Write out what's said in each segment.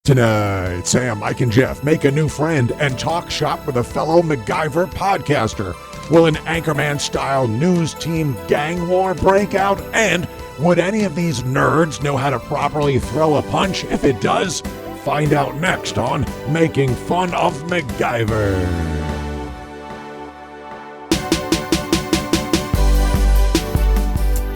Tonight, Sam, Mike, and Jeff make a new friend and talk shop with a fellow Macgyver podcaster. Will an Anchorman-style news team gang war break out? And would any of these nerds know how to properly throw a punch if it does? Find out next on Making Fun of Macgyver.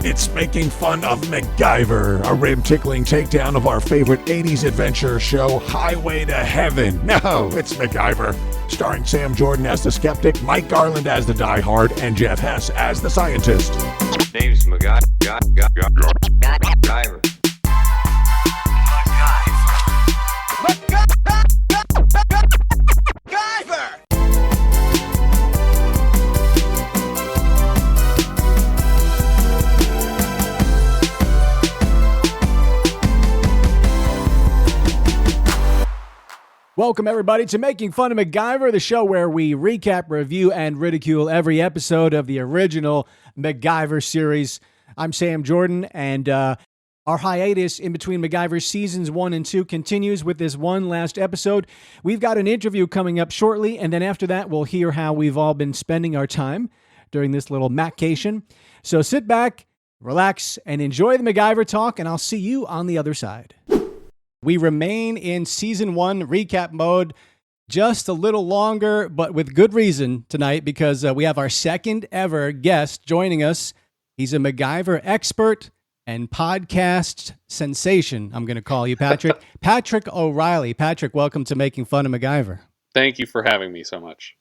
It's Making Fun of Macgyver, a rib-tickling takedown of our favorite 80s adventure show, Highway to Heaven. No, it's Macgyver. Starring Sam Jordan as the skeptic, Mike Garland as the diehard, and Jeff Hess as the scientist. Name's Macgyver. Welcome, everybody, to Making Fun of Macgyver, the show where we recap, review, and ridicule every episode of the original Macgyver series. I'm Sam Jordan, and our hiatus in between Macgyver seasons 1 and 2 continues with this one last episode. We've got an interview coming up shortly, and then after that, we'll hear how we've all been spending our time during this little Maccation. So sit back, relax, and enjoy the Macgyver talk, and I'll see you on the other side. We remain in Season 1 recap mode just a little longer, but with good reason tonight because we have our second ever guest joining us. He's a Macgyver expert and podcast sensation, I'm going to call you, Patrick. Patrick O'Reilly. Patrick, welcome to Making Fun of Macgyver. Thank you for having me so much.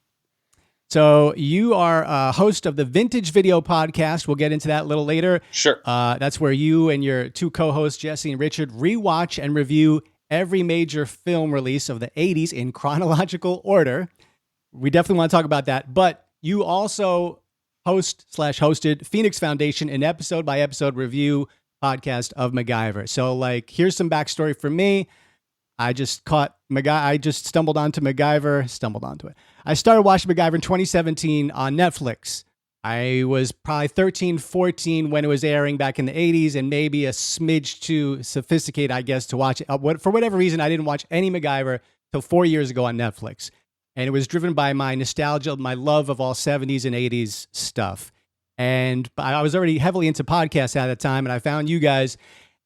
So you are a host of the Vintage Video Podcast. We'll get into that a little later. Sure. That's where you and your two co-hosts, Jesse and Richard, rewatch and review every major film release of the 80s in chronological order. We definitely want to talk about that. But you also hosted Phoenix Foundation, an episode-by-episode review podcast of Macgyver. So, here's some backstory for me. I just stumbled onto it. I started watching Macgyver in 2017 on Netflix. I was probably 13, 14 when it was airing back in the 80s and maybe a smidge too sophisticated, I guess, to watch it. For whatever reason, I didn't watch any Macgyver till 4 years ago on Netflix. And it was driven by my nostalgia, my love of all 70s and 80s stuff. And I was already heavily into podcasts at the time, and I found you guys.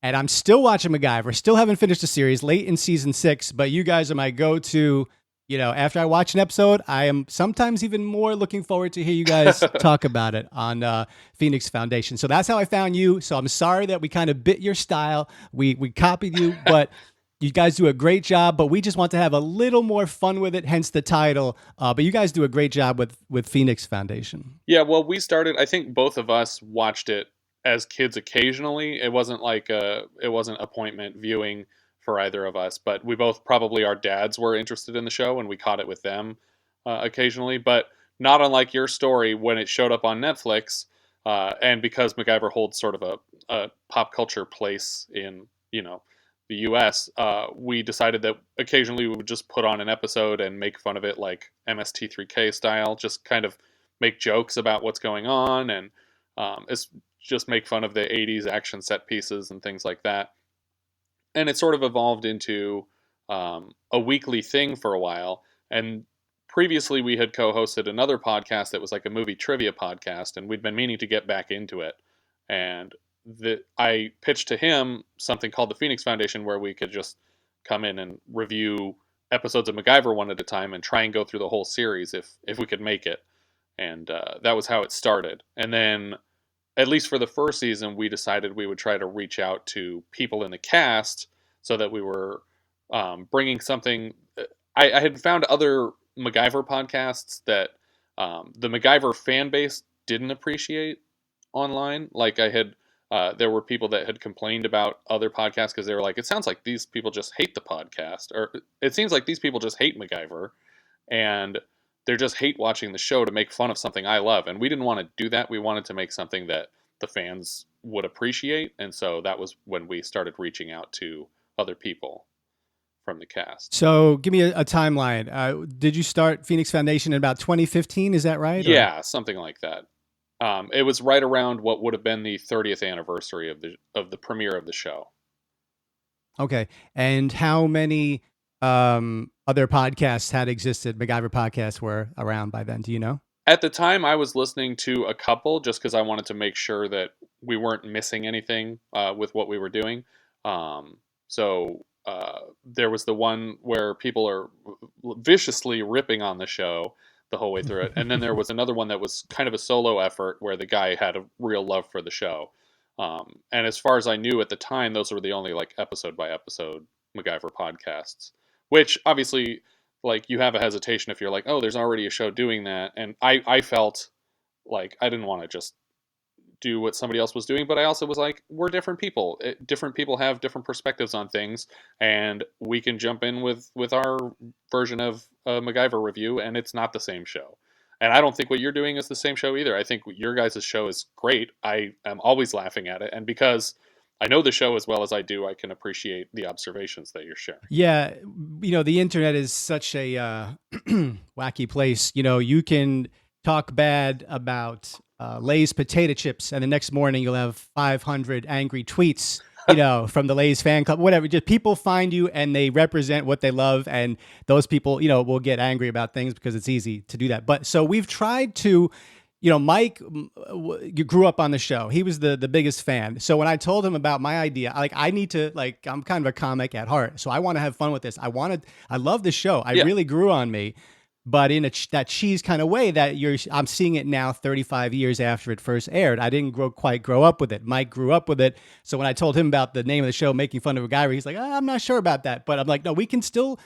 And I'm still watching Macgyver. Still haven't finished the series, late in season 6, but you guys are my go-to. After I watch an episode, I am sometimes even more looking forward to hear you guys talk about it on Phoenix Foundation. So that's how I found you. So I'm sorry that we kind of bit your style. We copied you, but you guys do a great job. But we just want to have a little more fun with it, hence the title. But you guys do a great job with Phoenix Foundation. Yeah, well, we started, I think both of us watched it as kids occasionally. It wasn't appointment viewing for either of us, but we both, probably our dads were interested in the show and we caught it with them occasionally. But not unlike your story, when it showed up on Netflix, and because Macgyver holds sort of a pop culture place in the US, we decided that occasionally we would just put on an episode and make fun of it, like MST3K style, just kind of make jokes about what's going on, and it's just make fun of the 80s action set pieces and things like that. And it sort of evolved into a weekly thing for a while. And previously we had co-hosted another podcast that was like a movie trivia podcast, and we'd been meaning to get back into it. And I pitched to him something called the Phoenix Foundation, where we could just come in and review episodes of Macgyver one at a time and try and go through the whole series if we could make it. And that was how it started. And then, at least for the first season, we decided we would try to reach out to people in the cast so that we were bringing something. I had found other Macgyver podcasts that the Macgyver fan base didn't appreciate online. There were people that had complained about other podcasts because they were like, it sounds like these people just hate the podcast, or it seems like these people just hate Macgyver, and they just hate watching the show to make fun of something I love. And we didn't want to do that. We wanted to make something that the fans would appreciate. And so that was when we started reaching out to other people from the cast. So give me a timeline. Did you start Phoenix Foundation in about 2015? Is that right? Yeah, something like that. It was right around what would have been the 30th anniversary of the premiere of the show. Okay. And how many other podcasts had existed, MacGyver podcasts were around by then? Do you know? At the time, I was listening to a couple just because I wanted to make sure that we weren't missing anything with what we were doing. So there was the one where people are viciously ripping on the show the whole way through it, and then there was another one that was kind of a solo effort where the guy had a real love for the show. And as far as I knew at the time, those were the only like episode by episode MacGyver podcasts, which obviously like you have a hesitation if you're like, oh, there's already a show doing that. And I felt like I didn't want to just do what somebody else was doing, but I also was like, we're different people. Different people have different perspectives on things, and we can jump in with our version of a MacGyver review, and it's not the same show. And I don't think what you're doing is the same show either. I think your guys' show is great. I am always laughing at it, and because I know the show as well as I do, I can appreciate the observations that you're sharing. Yeah, the internet is such a wacky place. You can talk bad about Lay's potato chips, and the next morning you'll have 500 angry tweets, from the Lay's fan club, whatever. Just people find you and they represent what they love, and those people, will get angry about things because it's easy to do that. But so we've tried to. Mike, you grew up on the show. He was the biggest fan. So when I told him about my idea, I need to I'm kind of a comic at heart, so I want to have fun with this. I love the show. I really grew on me, but in that cheese kind of way that I'm seeing it now 35 years after it first aired. I didn't quite grow up with it. Mike grew up with it. So when I told him about the name of the show, Making Fun of a Guy, he's like, I'm not sure about that. But I'm like, no, we can still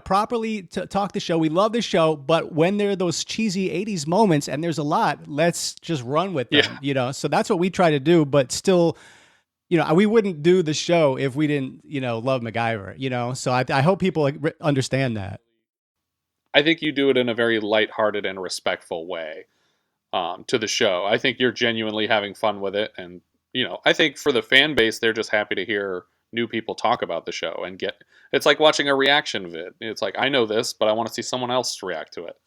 properly talk the show. We love the show, but when there are those cheesy 80s moments, and there's a lot, let's just run with them, So that's what we try to do, but still, we wouldn't do the show if we didn't, love MacGyver, So I hope people understand that. I think you do it in a very lighthearted and respectful way to the show. I think you're genuinely having fun with it, and I think for the fan base, they're just happy to hear new people talk about the show and it's like watching a reaction vid. It's like, I know this, but I want to see someone else react to it.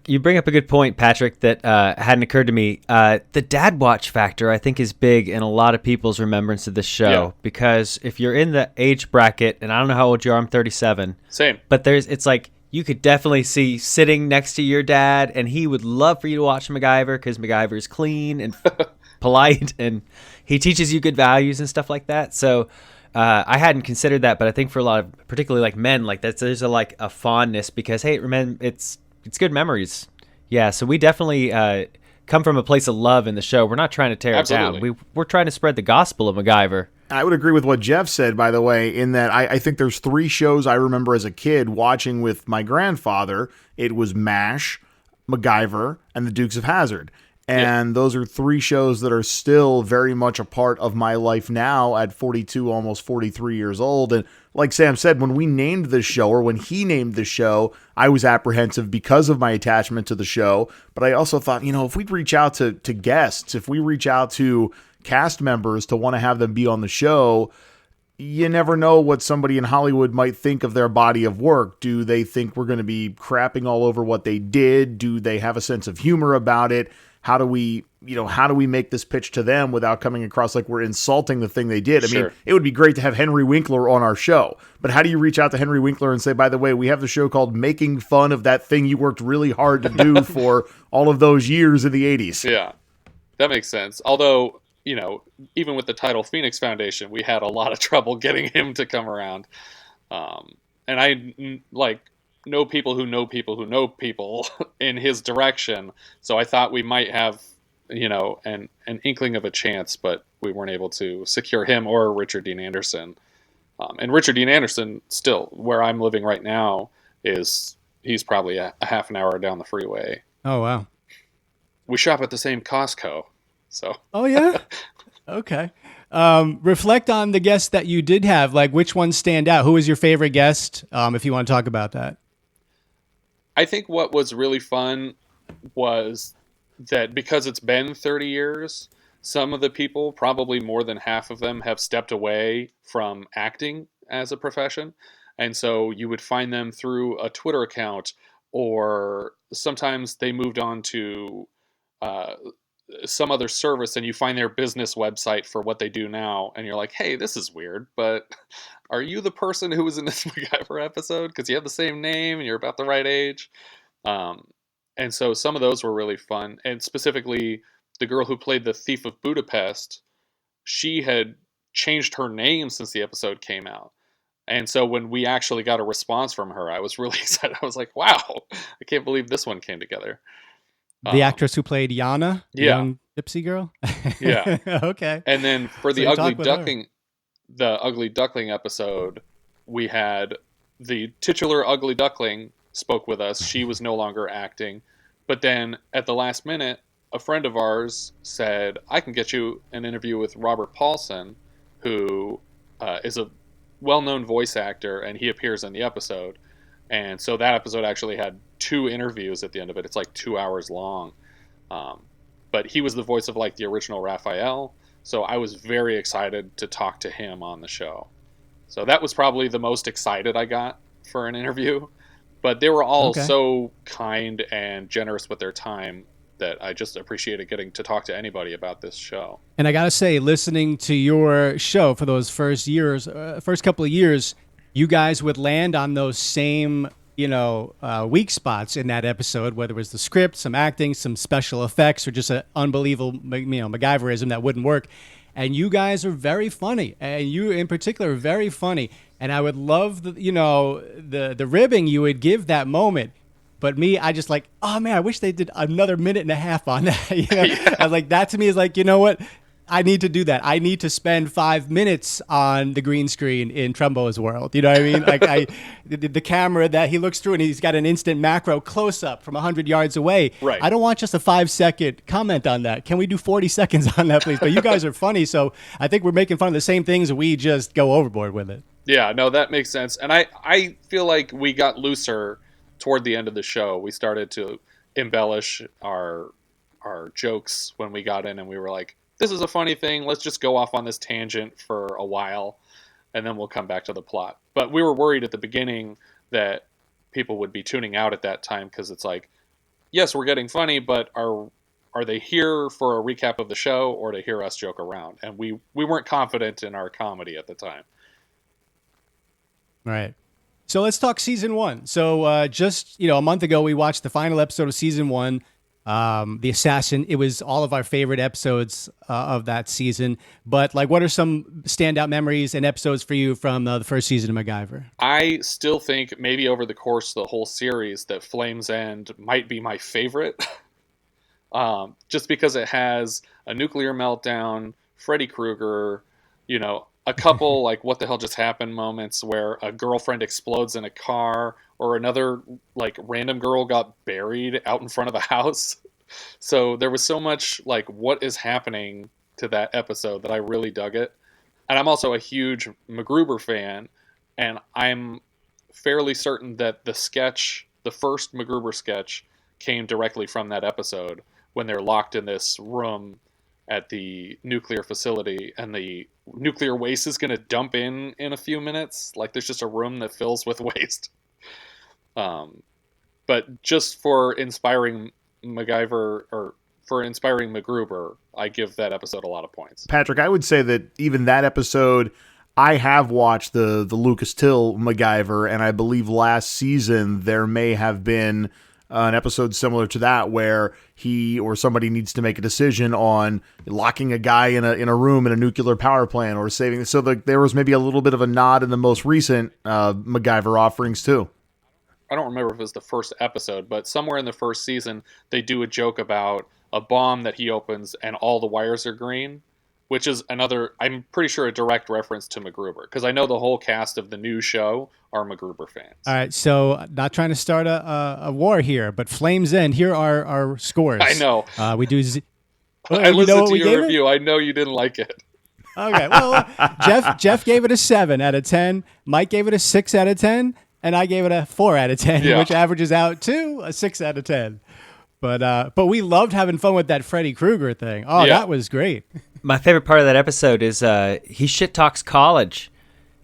You bring up a good point, Patrick, that hadn't occurred to me. The dad watch factor, I think, is big in a lot of people's remembrance of this show, because if you're in the age bracket, and I don't know how old you are, I'm 37. Same. But it's like, you could definitely see sitting next to your dad, and he would love for you to watch MacGyver because MacGyver is clean and polite, and he teaches you good values and stuff like that. So I hadn't considered that, but I think for a lot of, particularly like men, like there's a fondness because, hey, remember, it's good memories. Yeah, so we definitely come from a place of love in the show. We're not trying to tear it down. We're trying to spread the gospel of MacGyver. I would agree with what Jeff said, by the way, in that I think there's 3 shows I remember as a kid watching with my grandfather. It was MASH, MacGyver, and the Dukes of Hazzard. And those are 3 shows that are still very much a part of my life now at 42, almost 43 years old. And like Sam said, when we named the show, or when he named the show, I was apprehensive because of my attachment to the show. But I also thought, if we reach out to guests, if we reach out to cast members to want to have them be on the show, you never know what somebody in Hollywood might think of their body of work. Do they think we're going to be crapping all over what they did? Do they have a sense of humor about it? How do we make this pitch to them without coming across like we're insulting the thing they did? I mean, it would be great to have Henry Winkler on our show, but how do you reach out to Henry Winkler and say, by the way, we have the show called Making Fun of That Thing You Worked Really Hard to Do for all of those years in the 80s? Yeah, that makes sense. Although, even with the title Phoenix Foundation, we had a lot of trouble getting him to come around. And I know people who know people who know people in his direction. So I thought we might have, an inkling of a chance, but we weren't able to secure him or Richard Dean Anderson. And Richard Dean Anderson, still, where I'm living right now, he's probably a half an hour down the freeway. Oh, wow. We shop at the same Costco. So. Oh, yeah? Okay. Reflect on the guests that you did have. Like, which ones stand out? Who was your favorite guest, if you want to talk about that? I think what was really fun was that because it's been 30 years, some of the people, probably more than half of them, have stepped away from acting as a profession. And so you would find them through a Twitter account, or sometimes they moved on to some other service and you find their business website for what they do now, and you're like, hey, this is weird, but are you the person who was in this MacGyver episode? Because you have the same name and you're about the right age. And so some of those were really fun. And specifically, the girl who played the Thief of Budapest, she had changed her name since the episode came out. And so when we actually got a response from her, I was really excited. I was like, wow, I can't believe this one came together. The actress who played Yana, the young gypsy girl? Yeah. Okay. And then for the Ugly Duckling episode, we had the titular Ugly Duckling spoke with us. She was no longer acting. But then at the last minute, a friend of ours said, I can get you an interview with Robert Paulson, who is a well-known voice actor, and he appears in the episode. And so that episode actually had 2 interviews at the end of it. It's like 2 hours long. But he was the voice of like the original Raphael. So I was very excited to talk to him on the show. So that was probably the most excited I got for an interview. But they were all so kind and generous with their time that I just appreciated getting to talk to anybody about this show. And I got to say, listening to your show for those first couple of years, you guys would land on those same, weak spots in that episode, whether it was the script, some acting, some special effects, or just an unbelievable, MacGyverism that wouldn't work. And you guys are very funny, and you in particular are very funny. And I would love the ribbing you would give that moment. But me, I just like, oh man, I wish they did another minute and a half on that. I was like, that to me is like, you know what? I need to do that. I need to spend 5 minutes on the green screen in Trumbo's world. You know what I mean? Like the camera that he looks through and he's got an instant macro close up from 100 yards away. Right. I don't want just a 5-second comment on that. Can we do 40 seconds on that, please? But you guys are funny, so I think we're making fun of the same things. We just go overboard with it. Yeah, no, that makes sense. And I feel like we got looser toward the end of the show. We started to embellish our jokes when we got in, and we were like, this is a funny thing. Let's just go off on this tangent for a while, and then we'll come back to the plot. But we were worried at the beginning that people would be tuning out at that time because it's like, yes, we're getting funny, but are they here for a recap of the show or to hear us joke around? And we weren't confident in our comedy at the time. Right. So let's talk season 1. So just a month ago, we watched the final episode of season 1. The Assassin. It was all of our favorite episodes of that season. But what are some standout memories and episodes for you from the first season of MacGyver? I still think maybe over the course of the whole series that Flames End might be my favorite. Just because it has a nuclear meltdown, Freddy Krueger, a couple what the hell just happened moments where a girlfriend explodes in a car, or another random girl got buried out in front of a house. So there was so much what is happening to that episode that I really dug it. And I'm also a huge MacGruber fan, and I'm fairly certain that the first MacGruber sketch came directly from that episode when they're locked in this room at the nuclear facility and the nuclear waste is going to dump in a few minutes. There's just a room that fills with waste. But just for inspiring MacGyver, or for inspiring MacGruber, I give that episode a lot of points. Patrick, I would say that even that episode, I have watched the Lucas Till MacGyver, and I believe last season there may have been an episode similar to that where he or somebody needs to make a decision on locking a guy in a room in a nuclear power plant or saving. So there was maybe a little bit of a nod in the most recent MacGyver offerings too. I don't remember if it was the first episode, but somewhere in the first season, they do a joke about a bomb that he opens and all the wires are green, which is another, I'm pretty sure, a direct reference to MacGruber, because I know the whole cast of the new show are MacGruber fans. All right, so not trying to start a war here, but Flames End, here are our scores. I know. We do... I listened to your review. I know you didn't like it. Okay, well, Jeff gave it a 7 out of 10. Mike gave it a 6 out of 10. And I gave it a 4 out of 10, which averages out to a 6 out of 10. But we loved having fun with that Freddy Krueger thing. Oh, yeah. That was great. My favorite part of that episode is he shit talks college.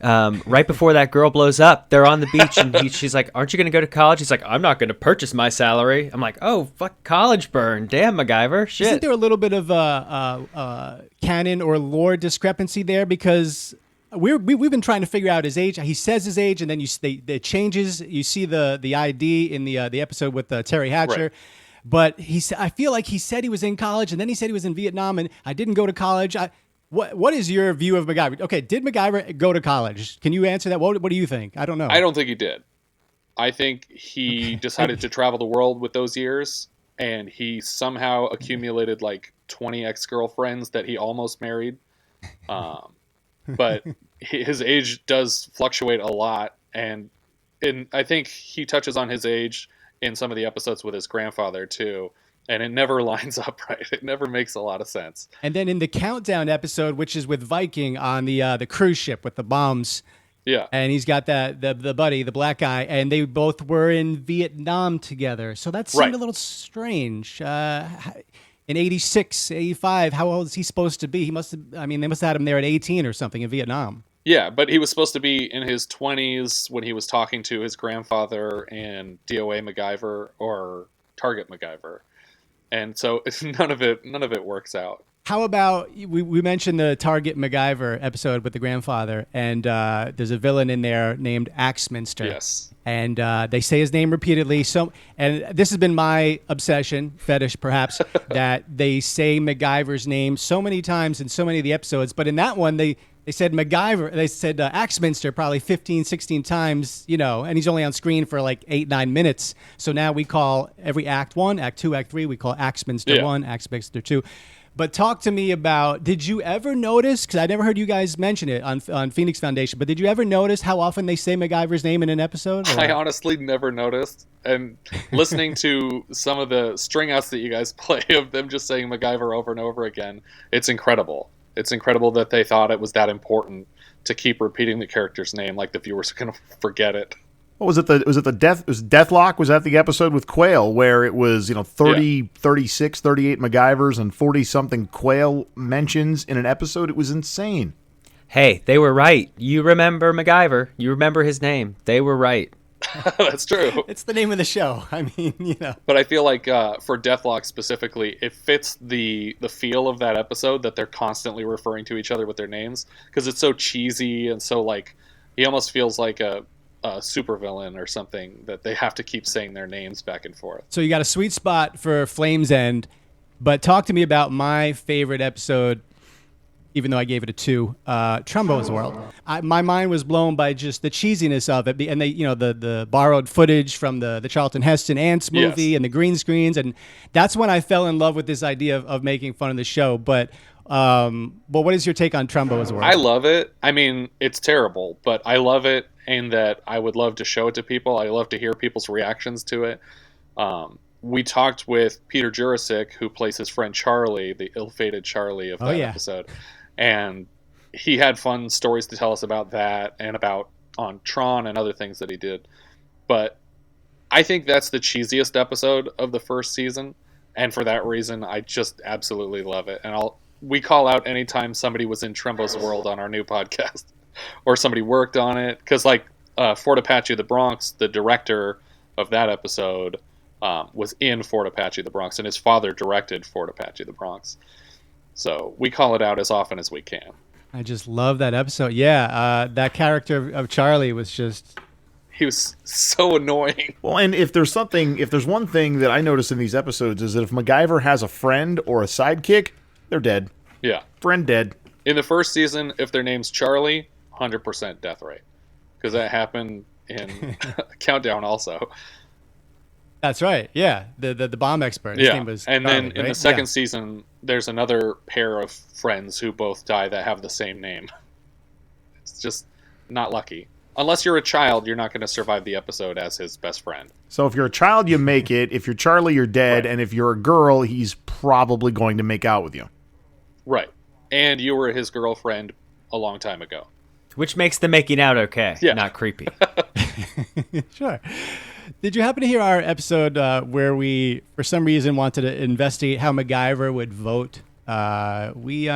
Right before that girl blows up, they're on the beach, and she's like, "Aren't you going to go to college?" He's like, "I'm not going to purchase my salary." I'm like, "Oh, fuck, college burn. Damn, MacGyver. Shit." Isn't there a little bit of canon or lore discrepancy there? Because we've been trying to figure out his age. He says his age, and then it changes. You see the ID in the episode with Terry Hatcher. Right. But I feel like he said he was in college, and then he said he was in Vietnam, and I didn't go to college. What is your view of MacGyver? Okay, did MacGyver go to college? Can you answer that? What do you think? I don't know. I don't think he did. I think he decided to travel the world with those years, and he somehow accumulated like 20 ex-girlfriends that he almost married. But his age does fluctuate a lot, and I think he touches on his age in some of the episodes with his grandfather too. And it never lines up right. It never makes a lot of sense. And then in the countdown episode, which is with Viking on the cruise ship with the bombs, yeah, and he's got the buddy, the black guy, and they both were in Vietnam together. So that seemed Right. a little strange. In 86, 85, how old is he supposed to be? They must have had him there at 18 or something in Vietnam. yeah. But he was supposed to be in his 20s when he was talking to his grandfather and DOA MacGyver or Target MacGyver. And so none of it works out. How about we mentioned the Target MacGyver episode with the grandfather, and there's a villain in there named Axminster. Yes. And they say his name repeatedly. And this has been my obsession, fetish perhaps, that they say MacGyver's name so many times in so many of the episodes. But in that one, they said MacGyver. They said Axminster probably 15, 16 times, and he's only on screen for like 8-9 minutes. So now we call every Act 1, Act 2, Act 3, we call Axminster 1, Axminster 2. But talk to me about, did you ever notice, because I never heard you guys mention it on Phoenix Foundation, but did you ever notice how often they say MacGyver's name in an episode? Or? I honestly never noticed. And listening to some of the string outs that you guys play of them just saying MacGyver over and over again, it's incredible. It's incredible that they thought it was that important to keep repeating the character's name, like the viewers are going to forget it. What was it? Was it Deathlock? Was that the episode with Quail where it was, 36, 38 MacGyvers and 40 something Quail mentions in an episode? It was insane. Hey, they were right. You remember MacGyver. You remember his name. They were right. That's true. It's the name of the show. I mean, But I feel like for Deathlock specifically, it fits the feel of that episode that they're constantly referring to each other with their names because it's so cheesy and so like he almost feels like a supervillain or something that they have to keep saying their names back and forth. So you got a sweet spot for Flames End, but talk to me about my favorite episode, even though I gave it a 2, Trumbo's World. My mind was blown by just the cheesiness of it, and the borrowed footage from the Charlton Heston Ants movie Yes. and the green screens, and that's when I fell in love with this idea of making fun of the show. But what is your take on Trumbo's World? I love it. I mean, it's terrible, but I love it in that I would love to show it to people. I love to hear people's reactions to it. We talked with Peter Jurasik, who plays his friend Charlie, the ill-fated Charlie of that episode. And he had fun stories to tell us about that and about on Tron and other things that he did. But I think that's the cheesiest episode of the first season. And for that reason, I just absolutely love it. And we call out anytime somebody was in Trumbo's World on our new podcast or somebody worked on it. Because like Fort Apache the Bronx, the director of that episode was in Fort Apache the Bronx, and his father directed Fort Apache the Bronx. So we call it out as often as we can. I just love that episode. Yeah, that character of Charlie was just... He was so annoying. Well, and if there's one thing that I notice in these episodes is that if MacGyver has a friend or a sidekick, they're dead. Yeah. Friend dead. In the first season, if their name's Charlie, 100% death rate. Because that happened in Countdown also. That's right. Yeah, the bomb expert. His name was and Charlie, then in right? the second season, there's another pair of friends who both die that have the same name. It's just not lucky. Unless you're a child, you're not going to survive the episode as his best friend. So if you're a child, you make it. If you're Charlie, you're dead. Right. And if you're a girl, he's probably going to make out with you. Right. And you were his girlfriend a long time ago. Which makes the making out okay, not creepy. Sure. Did you happen to hear our episode where we, for some reason, wanted to investigate how MacGyver would vote? We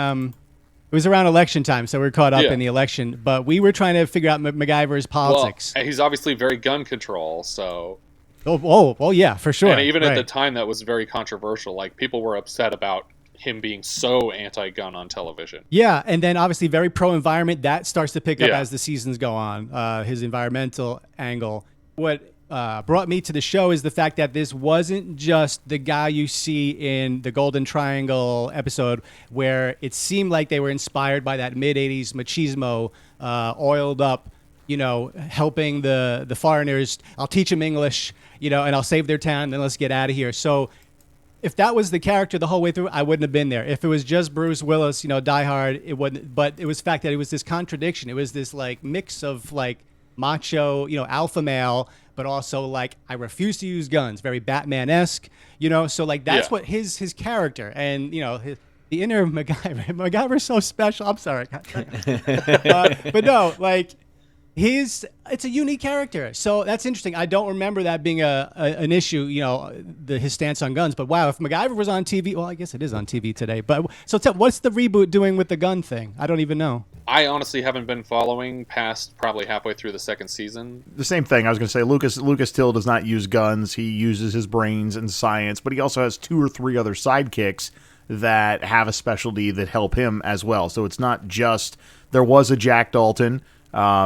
was around election time, so we were caught up Yeah. in the election. But we were trying to figure out MacGyver's politics. Well, he's obviously very gun control, so. Oh, yeah, for sure. And even at the Right. time, that was very controversial. Like, people were upset about him being so anti-gun on television. Yeah, and then obviously very pro-environment. That starts to pick up Yeah. as the seasons go on, his environmental angle. What brought me to the show is the fact that this wasn't just the guy you see in the Golden Triangle episode where it seemed like they were inspired by that mid-'80s machismo, oiled up, helping the foreigners. I'll teach them English, and I'll save their town, then let's get out of here. So if that was the character the whole way through, I wouldn't have been there. If it was just Bruce Willis, Die Hard, it wouldn't. But it was the fact that it was this contradiction. It was this like mix of like macho, alpha male, but also like I refuse to use guns, very Batman-esque, So like that's what his character and the inner MacGyver. MacGyver's so special. I'm sorry, but no, like. It's a unique character, so that's interesting. I don't remember that being an issue, his stance on guns. But wow, if MacGyver was on TV, well, I guess it is on TV today. But so what's the reboot doing with the gun thing? I don't even know. I honestly haven't been following past probably halfway through the second season. The same thing. I was going to say Lucas Till does not use guns. He uses his brains and science, but he also has 2 or 3 other sidekicks that have a specialty that help him as well. So it's not just there was a Jack Dalton.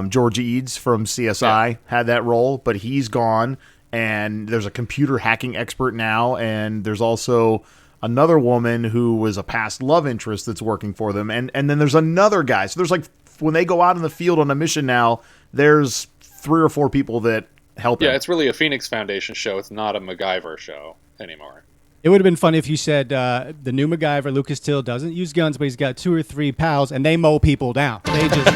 George Eads from CSI had that role, but he's gone, and there's a computer hacking expert now, and there's also another woman who was a past love interest that's working for them, and then there's another guy. So there's like, when they go out in the field on a mission now, there's 3 or 4 people that help him. Yeah, it's really a Phoenix Foundation show. It's not a MacGyver show anymore. It would have been funny if you said the new MacGyver, Lucas Till, doesn't use guns, but he's got 2 or 3 pals, and they mow people down. They just,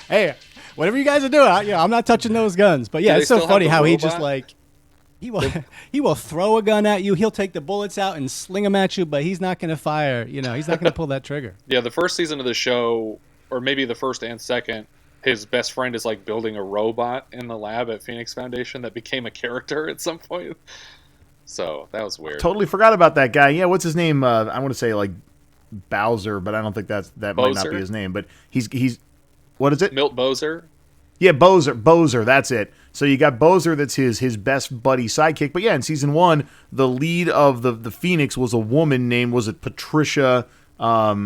hey, whatever you guys are doing, I'm not touching those guns. But yeah, Do it's they so still funny have the how he robot? just like he will throw a gun at you. He'll take the bullets out and sling them at you, but he's not going to fire. He's not going to pull that trigger. Yeah, the first season of the show, or maybe the first and second, his best friend is like building a robot in the lab at Phoenix Foundation that became a character at some point. So that was weird. Totally forgot about that guy. Yeah, what's his name? I want to say like Bowser, but I don't think that might not be his name. But he's what is it? Milt Bozer? Yeah, Bozer, that's it. So you got Bozer, that's his best buddy sidekick. But yeah, in season 1, the lead of the Phoenix was a woman named, was it Patricia? What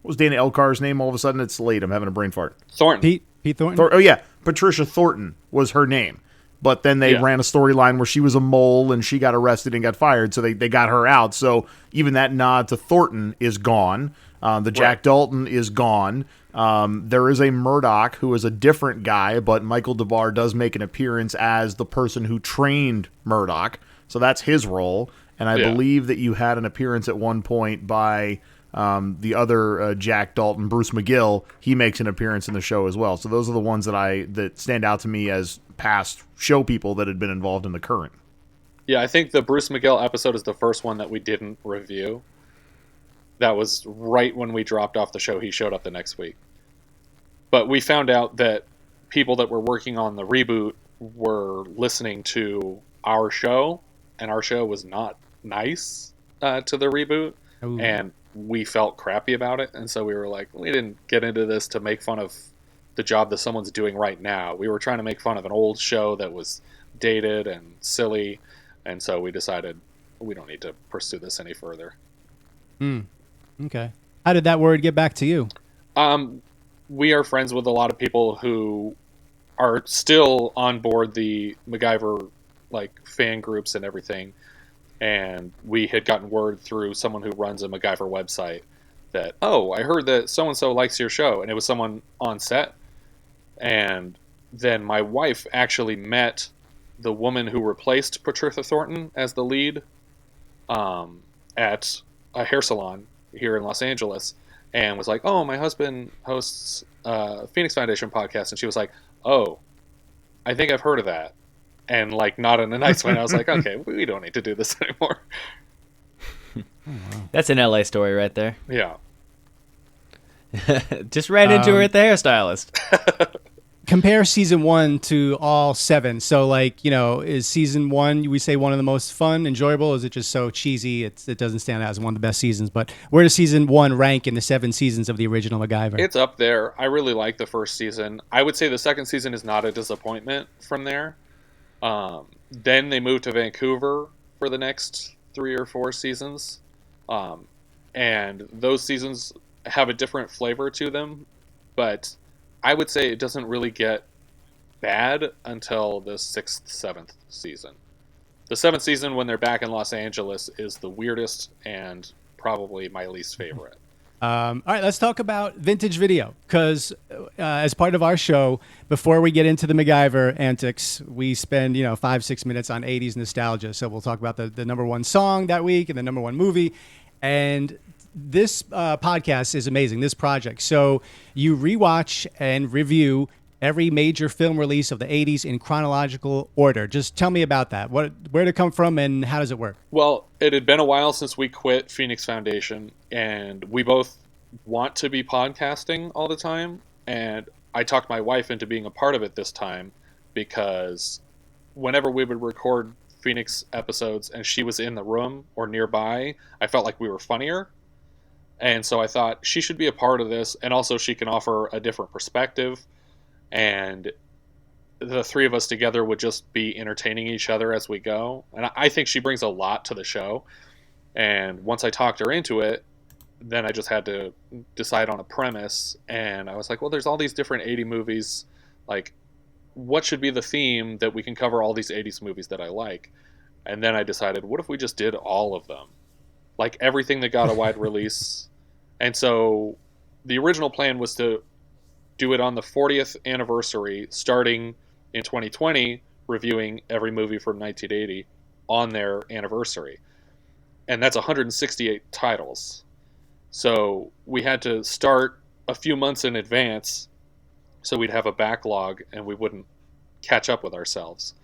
was Dana Elkar's name? All of a sudden, it's late. I'm having a brain fart. Thornton. Pete Thornton. Oh yeah, Patricia Thornton was her name. But then they ran a storyline where she was a mole and she got arrested and got fired, so they got her out. So even that nod to Thornton is gone. The Jack Dalton is gone. There is a Murdoch who is a different guy, but Michael DeBar does make an appearance as the person who trained Murdoch. So that's his role. And I believe that you had an appearance at one point by the other Jack Dalton, Bruce McGill. He makes an appearance in the show as well. So those are the ones that stand out to me as past show people that had been involved in the current. Yeah, I think the Bruce McGill episode is the first one that we didn't review. That was right when we dropped off the show. He showed up the next week. But we found out that people that were working on the reboot were listening to our show, and our show was not nice to the reboot. Ooh. And we felt crappy about it. And so we were like, we didn't get into this to make fun of the job that someone's doing right now. We were trying to make fun of an old show that was dated and silly. And so we decided we don't need to pursue this any further. Okay. How did that word get back to you? We are friends with a lot of people who are still on board the MacGyver fan groups and everything. And we had gotten word through someone who runs a MacGyver website that, oh, I heard that so-and-so likes your show. And it was someone on set. And then my wife actually met the woman who replaced Patricia Thornton as the lead at a hair salon here in Los Angeles, and was like, oh, my husband hosts a Phoenix Foundation podcast. And she was like, oh, I think I've heard of that. And not in a nice way. And I was like, okay, we don't need to do this anymore. That's an LA story right there. Yeah. Just ran into her at the hairstylist. Compare season 1 to all 7. So, like, is season 1, we say, one of the most fun, enjoyable? Is it just so cheesy it doesn't stand out as one of the best seasons? But where does season 1 rank in the 7 seasons of the original MacGyver? It's up there. I really like the first season. I would say the second season is not a disappointment from there. Then they moved to Vancouver for the next 3 or 4 seasons. And those seasons have a different flavor to them. But I would say it doesn't really get bad until the 6th, 7th season. The 7th season, when they're back in Los Angeles, is the weirdest and probably my least favorite. All right, let's talk about vintage video, because as part of our show, before we get into the MacGyver antics, we spend 5-6 minutes on 80s nostalgia. So we'll talk about the number one song that week and the number one movie. And this podcast is amazing, this project. So you rewatch and review every major film release of the 80s in chronological order. Just tell me about that. Where did it come from and how does it work? Well, it had been a while since we quit Phoenix Foundation, and we both want to be podcasting all the time. And I talked my wife into being a part of it this time because whenever we would record Phoenix episodes and she was in the room or nearby, I felt like we were funnier. And so I thought she should be a part of this, and also she can offer a different perspective. And the three of us together would just be entertaining each other as we go. And I think she brings a lot to the show. And once I talked her into it, then I just had to decide on a premise. And I was like, well, there's all these different 80 movies. Like, what should be the theme that we can cover all these 80s movies that I like? And then I decided, what if we just did all of them? Like everything that got a wide release. And so the original plan was to do it on the 40th anniversary, starting in 2020, reviewing every movie from 1980 on their anniversary. And that's 168 titles. So we had to start a few months in advance so we'd have a backlog and we wouldn't catch up with ourselves.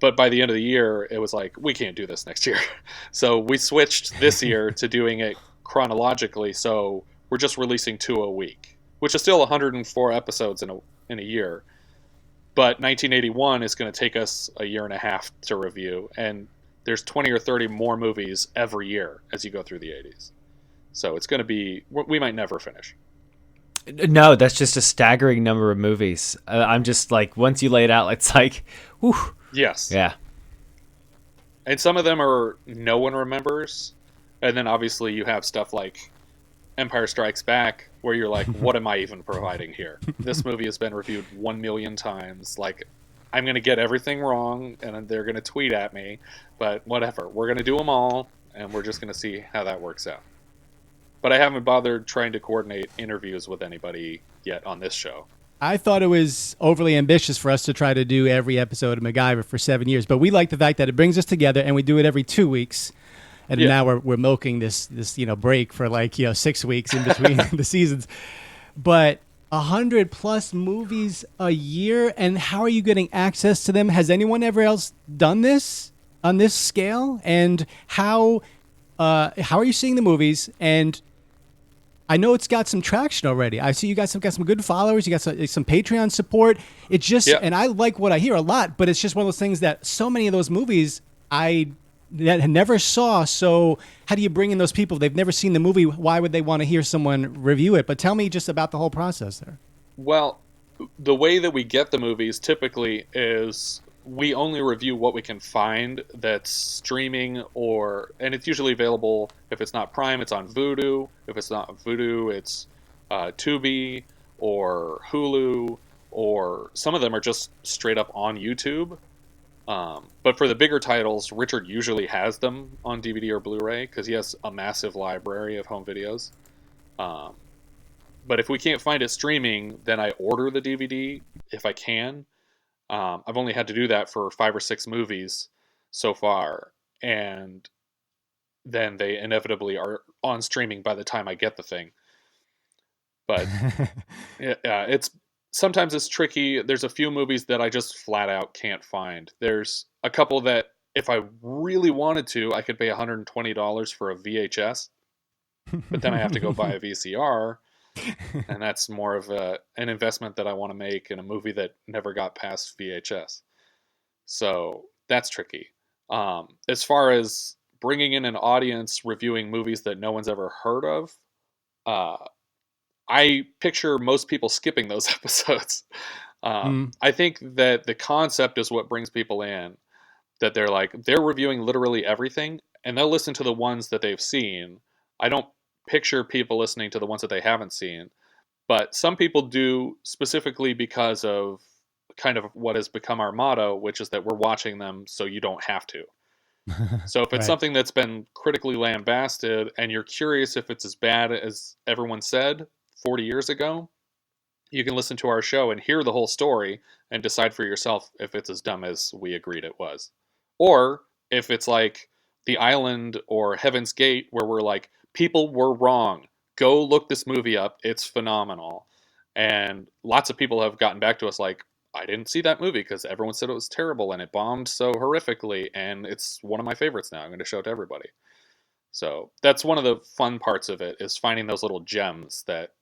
But by the end of the year, it was like, we can't do this next year. So we switched this year to doing it chronologically. So we're just releasing 2 a week, which is still 104 episodes in a year. But 1981 is going to take us a year and a half to review. And there's 20 or 30 more movies every year as you go through the 80s. So it's going to be, we might never finish. No, that's just a staggering number of movies. I'm just like, once you lay it out, it's like, whew. Yes. Yeah. And some of them are no one remembers. And then obviously you have stuff like Empire Strikes Back, where you're like, what am I even providing here? This movie has been reviewed 1 million times. Like, I'm going to get everything wrong, and they're going to tweet at me. But whatever. We're going to do them all, and we're just going to see how that works out. But I haven't bothered trying to coordinate interviews with anybody yet on this show. I thought it was overly ambitious for us to try to do every episode of MacGyver for 7 years, but we like the fact that it brings us together and we do it every 2 weeks. And now we're milking this break for 6 weeks in between the seasons. But 100+ movies a year, and how are you getting access to them? Has anyone ever else done this on this scale? And how are you seeing the movies? And I know it's got some traction already. I see you guys have got some good followers. You got some Patreon support. It just, and I like what I hear a lot, but it's just one of those things that so many of those movies I never saw. So how do you bring in those people? They've never seen the movie. Why would they want to hear someone review it? But tell me just about the whole process there. Well, the way that we get the movies typically is we only review what we can find that's streaming, and it's usually available. If it's not Prime, it's on Vudu. If it's not Vudu, it's Tubi or Hulu, or some of them are just straight up on YouTube. But for the bigger titles, Richard usually has them on DVD or Blu-ray because he has a massive library of home videos. But if we can't find it streaming, then I order the DVD if I can. I've only had to do that for 5 or 6 movies so far, and then they inevitably are on streaming by the time I get the thing. But sometimes it's tricky. There's a few movies that I just flat out can't find. There's a couple that if I really wanted to, I could pay $120 for a VHS, but then I have to go buy a VCR. And that's more of an investment that I want to make in a movie that never got past VHS. So that's tricky. As far as bringing in an audience reviewing movies that no one's ever heard of, uh, I picture most people skipping those episodes. I think that the concept is what brings people in. That they're reviewing literally everything, and they'll listen to the ones that they've seen. I don't picture people listening to the ones that they haven't seen, but some people do, specifically because of kind of what has become our motto, which is that we're watching them so you don't have to. So if it's Right. something that's been critically lambasted and you're curious if it's as bad as everyone said 40 years ago, you can listen to our show and hear the whole story and decide for yourself if it's as dumb as we agreed it was. Or if it's like The Island or Heaven's Gate, where we're like, people were wrong. Go look this movie up. It's phenomenal. And lots of people have gotten back to us like, I didn't see that movie because everyone said it was terrible and it bombed so horrifically. And it's one of my favorites now. I'm going to show it to everybody. So that's one of the fun parts of it, is finding those little gems that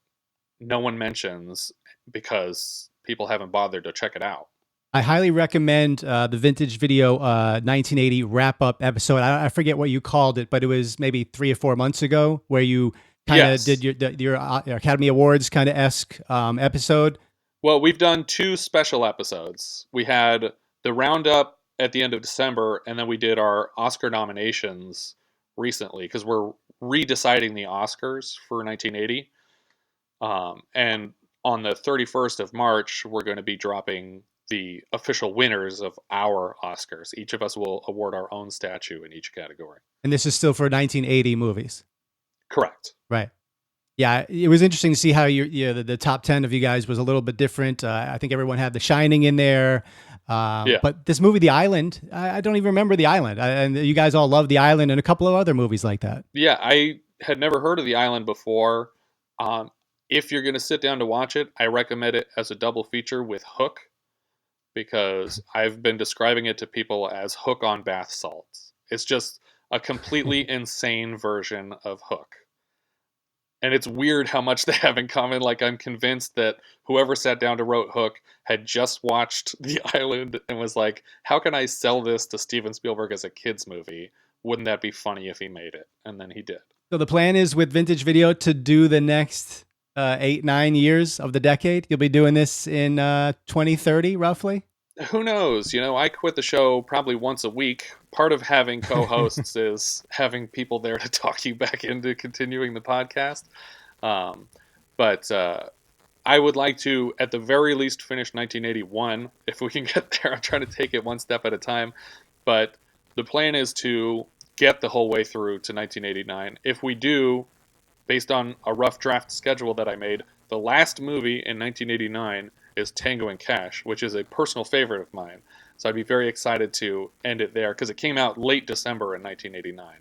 no one mentions because people haven't bothered to check it out. I highly recommend the Vintage Video 1980 wrap-up episode. I forget what you called it, but it was maybe 3 or 4 months ago where you kind of Yes. did your Academy Awards kind of esque episode. Well, we've done 2 special episodes. We had the roundup at the end of December, and then we did our Oscar nominations recently because we're redeciding the Oscars for 1980. And on the 31st of March, we're going to be dropping the official winners of our Oscars. Each of us will award our own statue in each category. And this is still for 1980 movies. Correct. Right. Yeah, it was interesting to see how the top 10 of you guys was a little bit different. I think everyone had The Shining in there. Yeah. But this movie, The Island, I don't even remember The Island. And you guys all love The Island and a couple of other movies like that. Yeah, I had never heard of The Island before. If you're going to sit down to watch it, I recommend it as a double feature with Hook, because I've been describing it to people as Hook on bath salts. It's just a completely insane version of Hook. And it's weird how much they have in common. Like, I'm convinced that whoever sat down to write Hook had just watched The Island and was like, how can I sell this to Steven Spielberg as a kid's movie? Wouldn't that be funny if he made it? And then he did. So the plan is with Vintage Video to do the next 8-9 years of the decade. You'll be doing this in 2030, roughly. Who knows? You know, I quit the show probably once a week. Part of having co-hosts is having people there to talk you back into continuing the podcast. But I would like to, at the very least, finish 1981. If we can get there, I'm trying to take it one step at a time. But the plan is to get the whole way through to 1989. If we do, based on a rough draft schedule that I made, the last movie in 1989 is Tango and Cash, which is a personal favorite of mine. So I'd be very excited to end it there because it came out late December in 1989.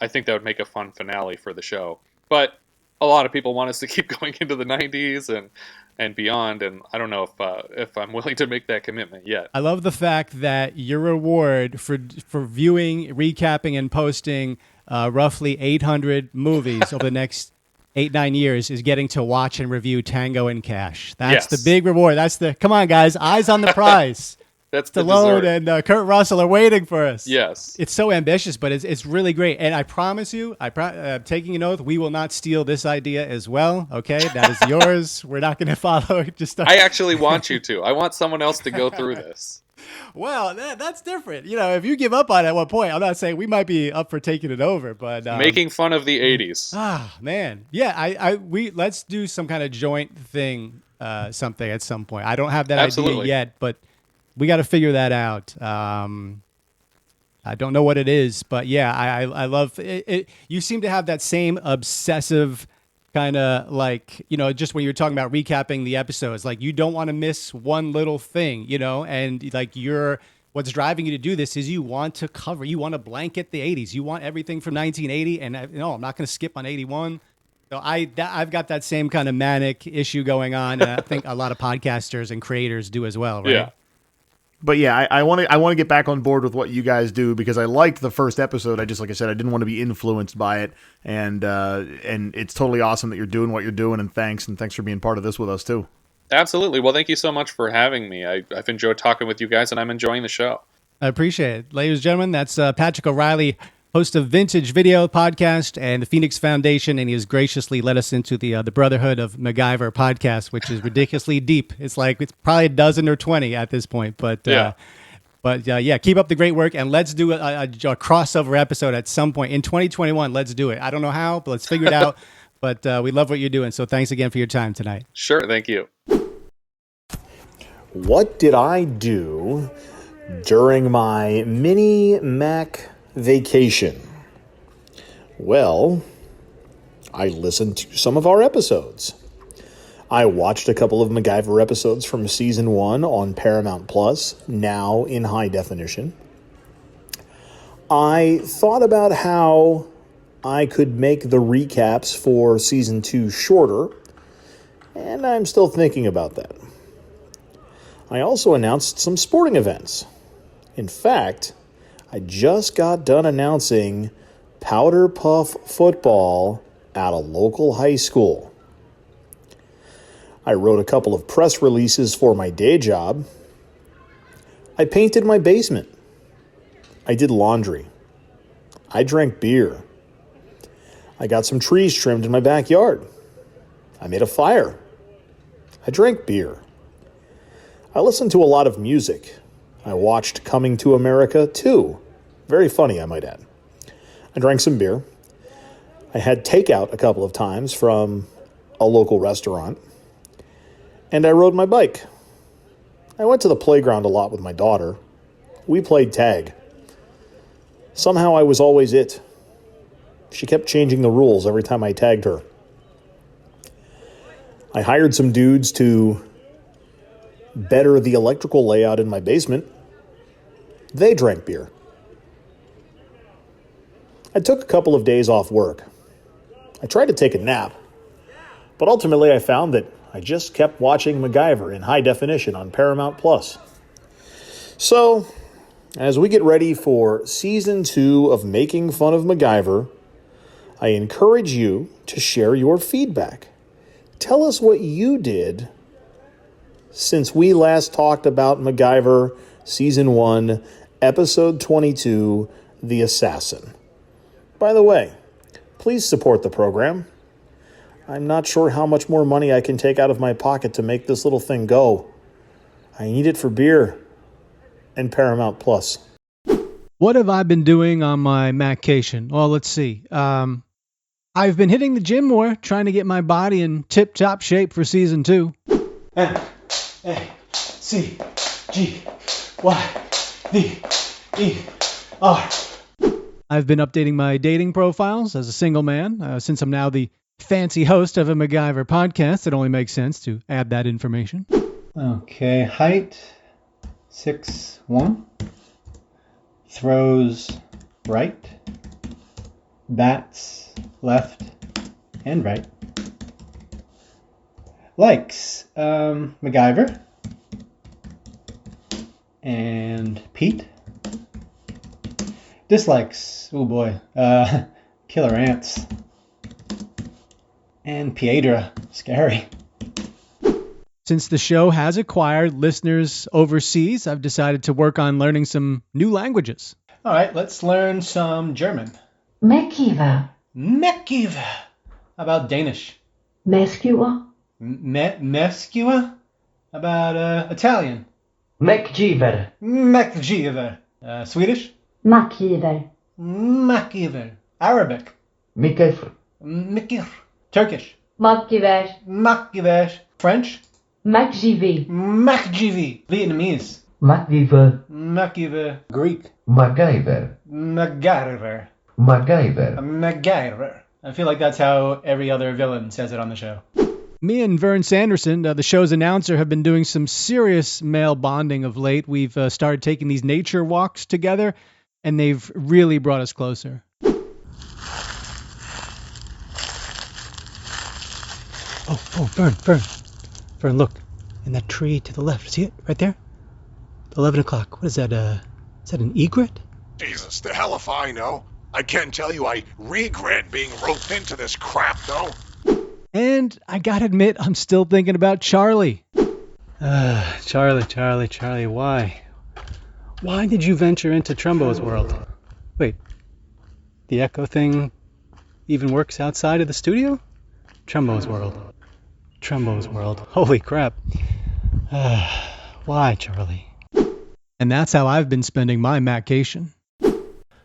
I think that would make a fun finale for the show. But a lot of people want us to keep going into the 90s and beyond, and I don't know if I'm willing to make that commitment yet. I love the fact that your reward for viewing, recapping, and posting roughly 800 movies over the next 8-9 years is getting to watch and review Tango and Cash. That's Yes. the big reward. Come on, guys, eyes on the prize. That's the Stallone dessert. and Kurt Russell are waiting for us. Yes. It's so ambitious, but it's really great. And I promise you, I'm taking an oath, we will not steal this idea as well. Okay, that is yours. We're not going to follow. I actually want you to. I want someone else to go through this. Well, that's different. You know, if you give up on it at one point, I'm not saying we might be up for taking it over, but Making fun of the 80s. Man, yeah, let's do some kind of joint thing, something at some point. I don't have that Absolutely. idea yet, but we got to figure that out. I don't know what it is, but yeah, I love it. You seem to have that same obsessive kind of like, you know, just when you were talking about recapping the episodes, like you don't want to miss one little thing, you know, and like what's driving you to do this is you want to blanket the 80s. You want everything from 1980, and no, I'm not going to skip on 81. So I've got that same kind of manic issue going on, and I think a lot of podcasters and creators do as well, right? Yeah. But yeah, I want to get back on board with what you guys do because I liked the first episode. Like I said, I didn't want to be influenced by it, and it's totally awesome that you're doing what you're doing. And thanks for being part of this with us too. Absolutely. Well, thank you so much for having me. I've enjoyed talking with you guys, and I'm enjoying the show. I appreciate it. Ladies and gentlemen, that's Patrick O'Reilly, host of Vintage Video Podcast and the Phoenix Foundation, and he has graciously led us into the Brotherhood of Macgyver podcast, which is ridiculously deep. It's probably a dozen or 20 at this point, but yeah. Keep up the great work, and let's do a crossover episode at some point in 2021. Let's do it. I don't know how, but let's figure it out. But we love what you're doing, so thanks again for your time tonight. Sure, thank you. What did I do during my mini Mac vacation? Well, I listened to some of our episodes. I watched a couple of Macgyver episodes from season 1 on Paramount Plus, now in high definition. I thought about how I could make the recaps for season 2 shorter, and I'm still thinking about that. I also announced some sporting events. In fact, I just got done announcing Powder Puff football at a local high school. I wrote a couple of press releases for my day job. I painted my basement. I did laundry. I drank beer. I got some trees trimmed in my backyard. I made a fire. I drank beer. I listened to a lot of music. I watched Coming to America 2. Very funny, I might add. I drank some beer. I had takeout a couple of times from a local restaurant. And I rode my bike. I went to the playground a lot with my daughter. We played tag. Somehow I was always it. She kept changing the rules every time I tagged her. I hired some dudes to better the electrical layout in my basement. They drank beer. I took a couple of days off work. I tried to take a nap, but ultimately I found that I just kept watching Macgyver in high definition on Paramount Plus. So, as we get ready for season 2 of Making Fun of Macgyver, I encourage you to share your feedback. Tell us what you did since we last talked about Macgyver Season 1, Episode 22, The Assassin. By the way, please support the program. I'm not sure how much more money I can take out of my pocket to make this little thing go. I need it for beer and Paramount Plus. What have I been doing on my Maccation? Well, let's see. I've been hitting the gym more, trying to get my body in tip-top shape for Season 2. M-A-C-G-Y-V-E-R. I've been updating my dating profiles as a single man, since I'm now the fancy host of a Macgyver podcast. It only makes sense to add that information. Okay, height 6'1", throws right, bats left and right. Likes Macgyver and Pete. Dislikes, oh boy, killer ants and Piedra, scary. Since the show has acquired listeners overseas, I've decided to work on learning some new languages. All right, let's learn some German. Macgyver. Macgyver. How about Danish? Macgyver. Mescua? How about Italian? Macgyver. Macgyver. Swedish? Macgyver. Macgyver. Arabic? Macgyver. Macgyver. Turkish? Macgyver. Macgyver. French? Macgyver. Macgyver. Vietnamese? Macgyver. Macgyver. Greek? Macgyver. Macgyver. Macgyver. Macgyver. I feel like that's how every other villain says it on the show. Me and Vern Sanderson, the show's announcer, have been doing some serious male bonding of late. We've started taking these nature walks together, and they've really brought us closer. Oh, Vern, look. In that tree to the left. See it? Right there? 11 o'clock. What is that? Is that an egret? Jesus, the hell if I know. I can tell you I regret being roped into this crap, though. And I gotta admit, I'm still thinking about Charlie. Charlie, why? Why did you venture into Trumbo's world? Wait, the echo thing even works outside of the studio? Trumbo's world. Holy crap. Why, Charlie? And that's how I've been spending my Maccation.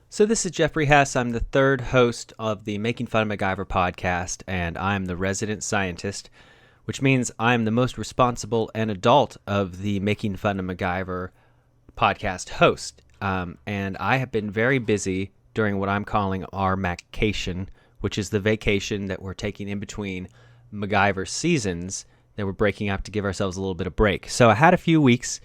So this is Jeffrey Hess. I'm the third host of the Making Fun of MacGyver podcast, and I'm the resident scientist, which means I'm the most responsible and adult of the Making Fun of MacGyver podcast host. And I have been very busy during what I'm calling our Maccation, which is the vacation that we're taking in between MacGyver seasons that we're breaking up to give ourselves a little bit of break. So I had a few weeks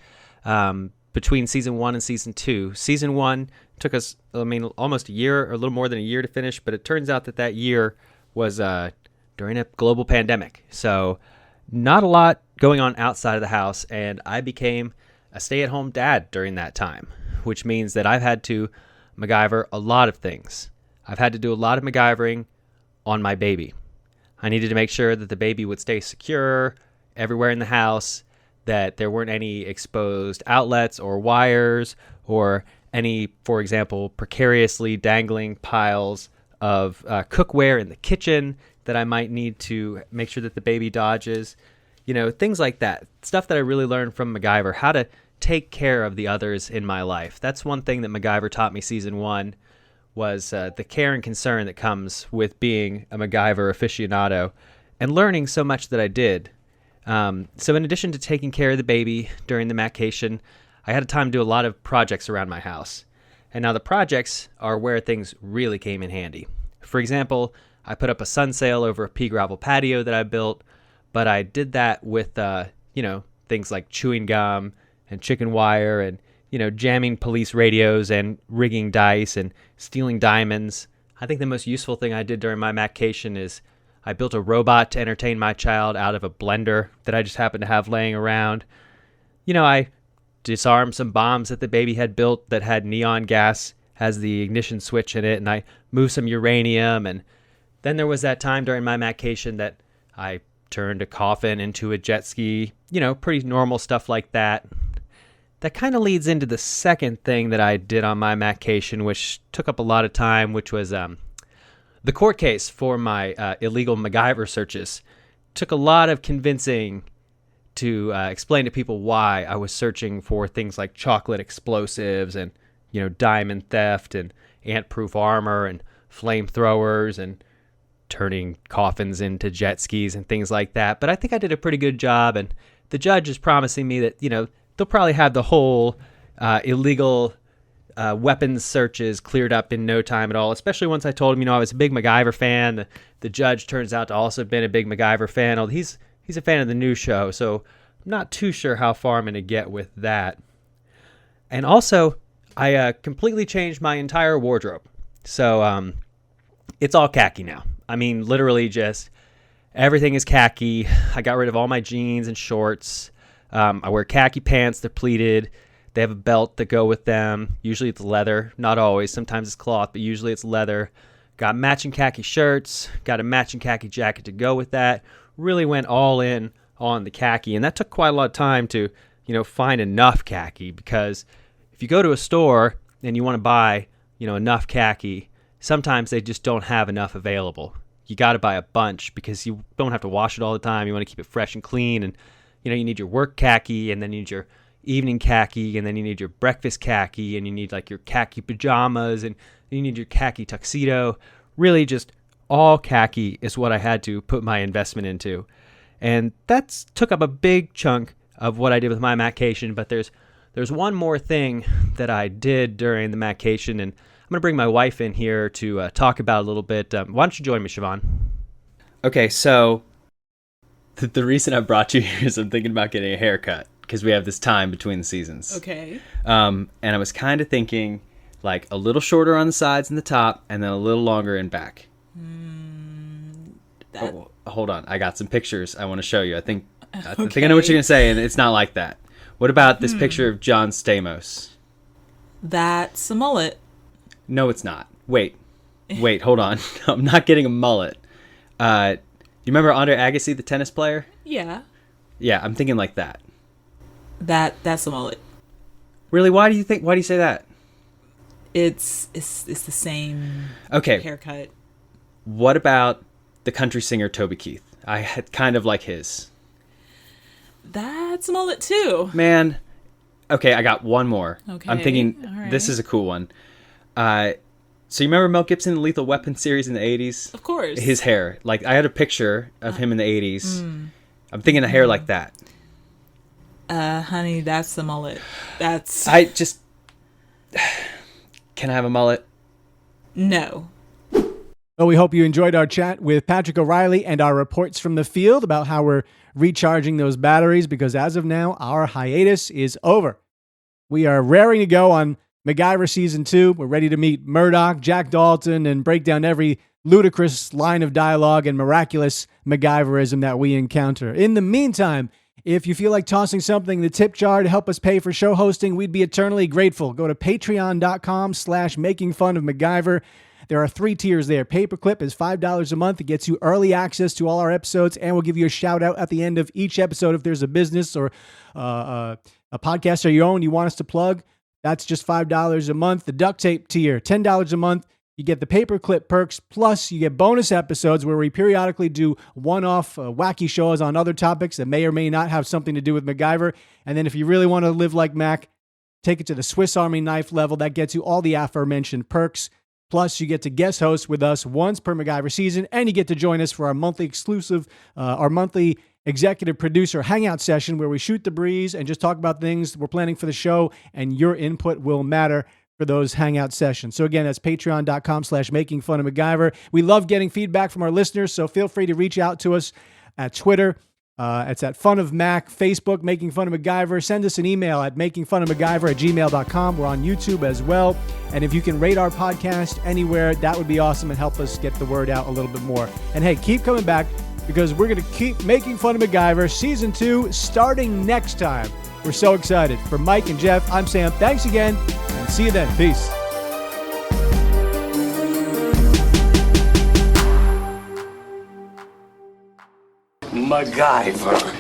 between season 1 and season 2. Season 1 took us, almost a year, or a little more than a year to finish, but it turns out that year was during a global pandemic. So not a lot going on outside of the house, and I became a stay-at-home dad during that time, which means that I've had to MacGyver a lot of things. I've had to do a lot of MacGyvering on my baby. I needed to make sure that the baby would stay secure everywhere in the house, that there weren't any exposed outlets or wires or any, for example, precariously dangling piles of cookware in the kitchen that I might need to make sure that the baby dodges. Things like that. Stuff that I really learned from MacGyver, how to take care of the others in my life. That's one thing that MacGyver taught me season 1 was the care and concern that comes with being a MacGyver aficionado and learning so much that I did. So in addition to taking care of the baby during the Maccation, I had time to do a lot of projects around my house. And now the projects are where things really came in handy. For example, I put up a sun sail over a pea gravel patio that I built, but I did that with, things like chewing gum and chicken wire and, jamming police radios and rigging dice and stealing diamonds. I think the most useful thing I did during my Maccation is I built a robot to entertain my child out of a blender that I just happened to have laying around. I disarmed some bombs that the baby had built that had neon gas as the ignition switch in it, and I moved some uranium. And then there was that time during my Maccation that I turned a coffin into a jet ski, pretty normal stuff like that. That kind of leads into the second thing that I did on my Maccation, which took up a lot of time, which was the court case for my illegal MacGyver searches. Took a lot of convincing to explain to people why I was searching for things like chocolate explosives and, diamond theft and ant-proof armor and flamethrowers and turning coffins into jet skis and things like that. But I think I did a pretty good job, and the judge is promising me that, they'll probably have the whole illegal weapons searches cleared up in no time at all, especially once I told him, I was a big MacGyver fan. The judge turns out to also have been a big MacGyver fan. He's a fan of the new show, so I'm not too sure how far I'm going to get with that. And also, I completely changed my entire wardrobe. So it's all khaki now. Literally just everything is khaki. I got rid of all my jeans and shorts. I wear khaki pants. They're pleated. They have a belt that go with them. Usually it's leather. Not always. Sometimes it's cloth, but usually it's leather. Got matching khaki shirts. Got a matching khaki jacket to go with that. Really went all in on the khaki. And that took quite a lot of time to, find enough khaki, because if you go to a store and you want to buy, enough khaki, sometimes they just don't have enough available. You got to buy a bunch because you don't have to wash it all the time. You want to keep it fresh and clean. And, you need your work khaki, and then you need your evening khaki, and then you need your breakfast khaki, and you need like your khaki pajamas, and you need your khaki tuxedo. Really just all khaki is what I had to put my investment into. And that took up a big chunk of what I did with my Maccation. But there's one more thing that I did during the Maccation, and I'm going to bring my wife in here to talk about it a little bit. Why don't you join me, Siobhan? Okay, so the reason I brought you here is I'm thinking about getting a haircut, because we have this time between the seasons. Okay. And I was kind of thinking like a little shorter on the sides and the top, and then a little longer in back. Hold on. I got some pictures I want to show you. I think I know what you're going to say, and it's not like that. What about this picture of John Stamos? That's a mullet. No, it's not. Wait, hold on. I'm not getting a mullet. You remember Andre Agassi, the tennis player? Yeah. Yeah, I'm thinking like that. That's a mullet. Really? Why do you say that? It's the same Okay. haircut. What about the country singer Toby Keith? I had kind of like his. That's a mullet too. Man. Okay, I got one more. Okay. I'm thinking all right. this is a cool one. So you remember Mel Gibson, the Lethal Weapon series in the 80s? Of course. His hair. Like, I had a picture of him in the 80s. I'm thinking a hair like that. Honey, that's the mullet. That's... I just... Can I have a mullet? No. Well, we hope you enjoyed our chat with Patrick O'Reilly and our reports from the field about how we're recharging those batteries, because as of now, our hiatus is over. We are raring to go on MacGyver Season 2. We're ready to meet Murdoch, Jack Dalton, and break down every ludicrous line of dialogue and miraculous MacGyverism that we encounter. In the meantime, if you feel like tossing something in the tip jar to help us pay for show hosting, we'd be eternally grateful. Go to patreon.com/makingfunofmacgyver. There are 3 tiers there. Paperclip is $5 a month. It gets you early access to all our episodes, and we'll give you a shout out at the end of each episode if there's a business or a podcast of your own you want us to plug. That's just $5 a month. The duct tape tier, $10 a month. You get the paperclip perks, plus you get bonus episodes where we periodically do one-off wacky shows on other topics that may or may not have something to do with MacGyver. And then if you really want to live like Mac, take it to the Swiss Army knife level. That gets you all the aforementioned perks. Plus, you get to guest host with us once per MacGyver season, and you get to join us for our monthly exclusive, our monthly executive producer hangout session where we shoot the breeze and just talk about things we're planning for the show, and your input will matter for those hangout sessions. So again, that's patreon.com/makingfunofmacgyver. We love getting feedback from our listeners, so feel free to reach out to us at Twitter. It's at Fun of Mac, Facebook, Making Fun of MacGyver. Send us an email at makingfunofmacgyver@gmail.com. We're on YouTube as well. And if you can rate our podcast anywhere, that would be awesome and help us get the word out a little bit more. And hey, keep coming back, because we're going to keep making fun of MacGyver Season 2 starting next time. We're so excited. For Mike and Jeff, I'm Sam. Thanks again, and see you then. Peace. MacGyver.